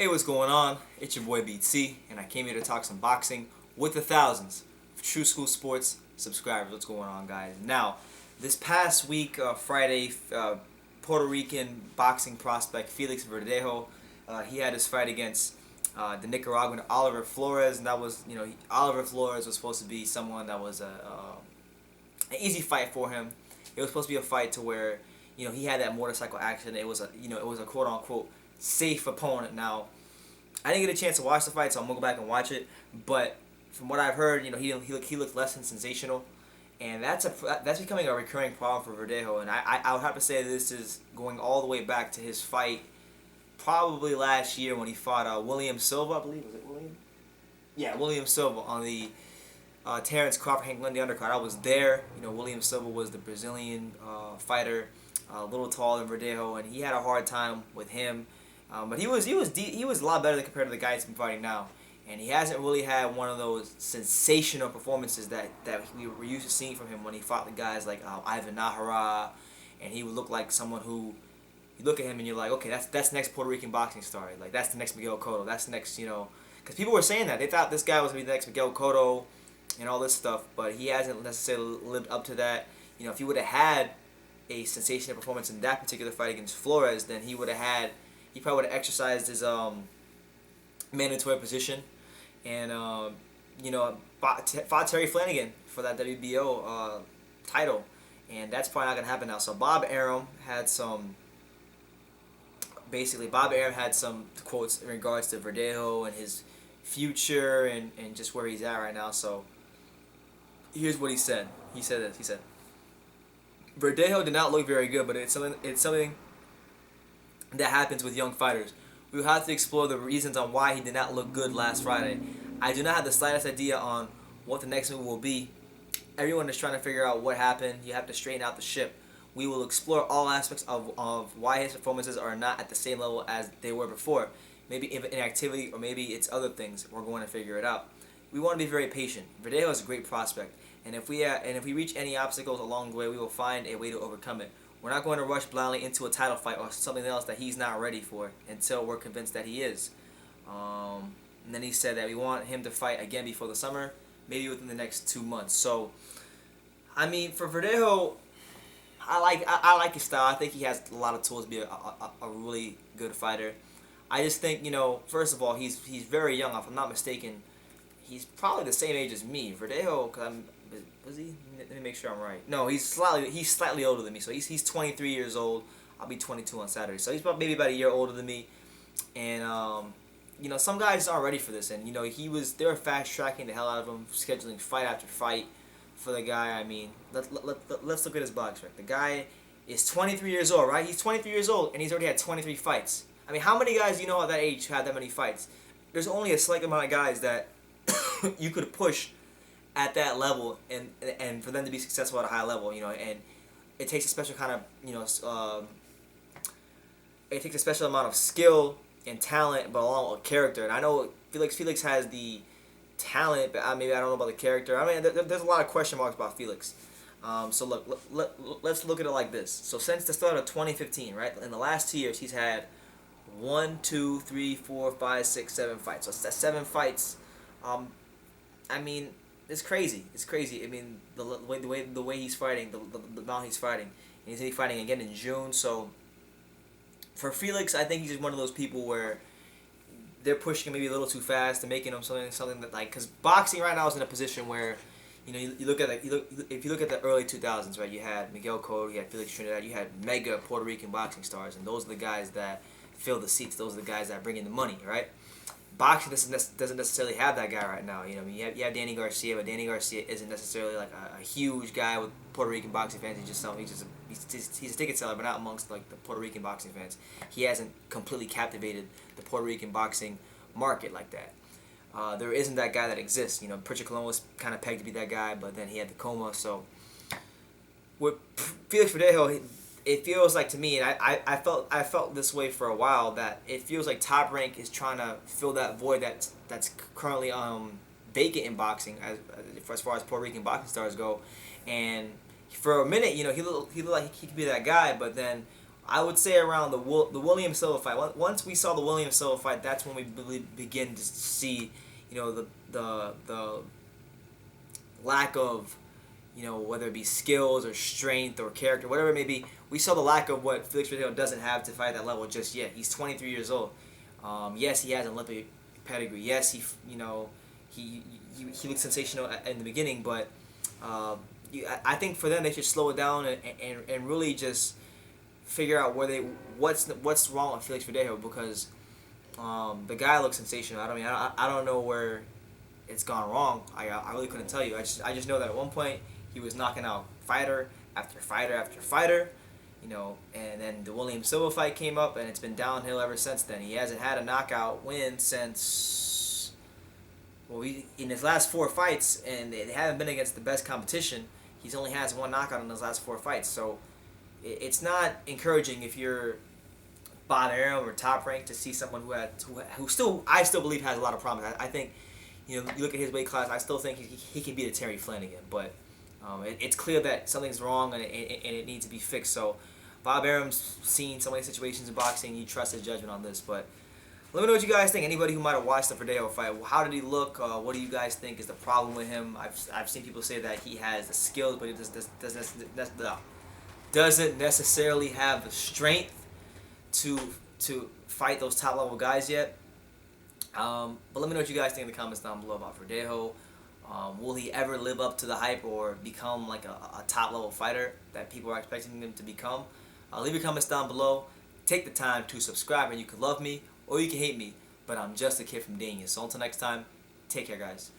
Hey, what's going on? It's your boy BT, and I came here to talk some boxing with the thousands of True School Sports subscribers. What's going on, guys? Now, this past week, Friday, Puerto Rican boxing prospect Felix Verdejo, he had his fight against the Nicaraguan Oliver Flores, and that was, Oliver Flores was supposed to be someone that was an easy fight for him. It was supposed to be a fight to where, he had that motorcycle accident. It was a quote unquote safe opponent. Now, I didn't get a chance to watch the fight, so I'm gonna go back and watch it. But from what I've heard, he looked less than sensational, and that's becoming a recurring problem for Verdejo. And I would have to say this is going all the way back to his fight, probably last year when he fought William Silva, I believe. Was it William? Yeah, William Silva on the Terrence Crawford Hank Lundy undercard. I was there. William Silva was the Brazilian fighter, a little taller than Verdejo, and he had a hard time with him. But he was a lot better than compared to the guy he's been fighting now, and he hasn't really had one of those sensational performances that we were used to seeing from him when he fought the guys like Ivan Nahara, and he would look like someone who you look at him and you're like, okay, that's next Puerto Rican boxing star, like that's the next Miguel Cotto, that's the next, because people were saying that they thought this guy was gonna be the next Miguel Cotto and all this stuff, but he hasn't necessarily lived up to that. If he would have had a sensational performance in that particular fight against Flores, then he probably would have exercised his mandatory position, and fought Terry Flanagan for that WBO title, and that's probably not gonna happen now. So Bob Arum had some quotes in regards to Verdejo and his future and just where he's at right now. So here's what he said. He said this. He said, Verdejo did not look very good, but it's something that happens with young fighters. We will have to explore the reasons on why he did not look good last Friday. I do not have the slightest idea on what the next move will be. Everyone is trying to figure out what happened. You have to straighten out the ship. We will explore all aspects of why his performances are not at the same level as they were before. Maybe inactivity, or maybe it's other things. We're going to figure it out. We want to be very patient. Verdejo is a great prospect, and if we reach any obstacles along the way, we will find a way to overcome it. We're not going to rush blindly into a title fight or something else that he's not ready for until we're convinced that he is. And then he said that we want him to fight again before the summer, maybe within the next 2 months. So, I mean, for Verdejo, I like his style. I think he has a lot of tools to be a really good fighter. I just think, first of all, he's very young. If I'm not mistaken, he's probably the same age as me. Verdejo, was he? Let me make sure I'm right. No, he's slightly older than me. So he's 23 years old. I'll be 22 on Saturday. So he's maybe about a year older than me. And some guys aren't ready for this. And they were fast tracking the hell out of him, scheduling fight after fight for the guy. I mean, let's look at his box record. The guy is 23 years old, right? He's 23 years old, and he's already had 23 fights. I mean, how many guys at that age have that many fights? There's only a select amount of guys that you could push at that level, and for them to be successful at a high level, and it takes a special kind of, it takes a special amount of skill and talent, but along with character. And I know Felix has the talent, but maybe I don't know about the character. I mean, there's a lot of question marks about Felix. So look, let's look at it like this. So since the start of 2015, right, in the last 2 years, he's had 1, 2, 3, 4, 5, 6, 7 fights. So that's 7 fights. I mean, it's crazy. It's crazy. I mean, the way he's fighting, the amount he's fighting, and he's gonna be fighting again in June. So for Felix, I think he's just one of those people where they're pushing him maybe a little too fast and making him something that, like, because boxing right now is in a position where you look at if you look at the early 2000s, right? You had Miguel Cotto, you had Felix Trinidad, you had mega Puerto Rican boxing stars, and those are the guys that fill the seats. Those are the guys that bring in the money, right? Boxing doesn't necessarily have that guy right now. You have Danny Garcia, but Danny Garcia isn't necessarily like a huge guy with Puerto Rican boxing fans. He's a ticket seller, but not amongst like the Puerto Rican boxing fans. He hasn't completely captivated the Puerto Rican boxing market like that. There isn't that guy that exists. Pritchard Colon was kind of pegged to be that guy, but then he had the coma. So with Felix Verdejo, it feels like to me, and I felt this way for a while, that it feels like Top Rank is trying to fill that void that's currently vacant in boxing as far as Puerto Rican boxing stars go. And for a minute, he looked like he could be that guy, but then I would say around the William Silva fight. Once we saw the William Silva fight, that's when we begin to see, the lack of, whether it be skills or strength or character, whatever it may be. We saw the lack of what Felix Verdejo doesn't have to fight at that level just yet. He's 23 years old. Yes, he has an Olympic pedigree. Yes, he looked sensational in the beginning, but I think for them they should slow it down and really just figure out what's wrong with Felix Verdejo, because the guy looks sensational. I don't know where it's gone wrong. I really couldn't tell you. I just know that at one point he was knocking out fighter after fighter after fighter, and then the William Silva fight came up, and it's been downhill ever since then. He hasn't had a knockout win since, in his last 4 fights, and they haven't been against the best competition. He's only has 1 knockout in those last 4 fights, so it's not encouraging if you're Bob Arum or Top Rank to see someone who still, I still believe, has a lot of promise. I think, you look at his weight class, I still think he can beat a Terry Flanagan, but it's clear that something's wrong and it needs to be fixed. So Bob Arum's seen so many situations in boxing. You trust his judgment on this, but let me know what you guys think. Anybody who might have watched the Verdejo fight, how did he look? What do you guys think is the problem with him? I've seen people say that he has the skills, but he doesn't necessarily have the strength to fight those top level guys yet. But let me know what you guys think in the comments down below about Verdejo. Will he ever live up to the hype or become like a top level fighter that people are expecting him to become? Leave your comments down below. Take the time to subscribe, and you can love me or you can hate me, but I'm just a kid from Dania. So until next time, take care, guys.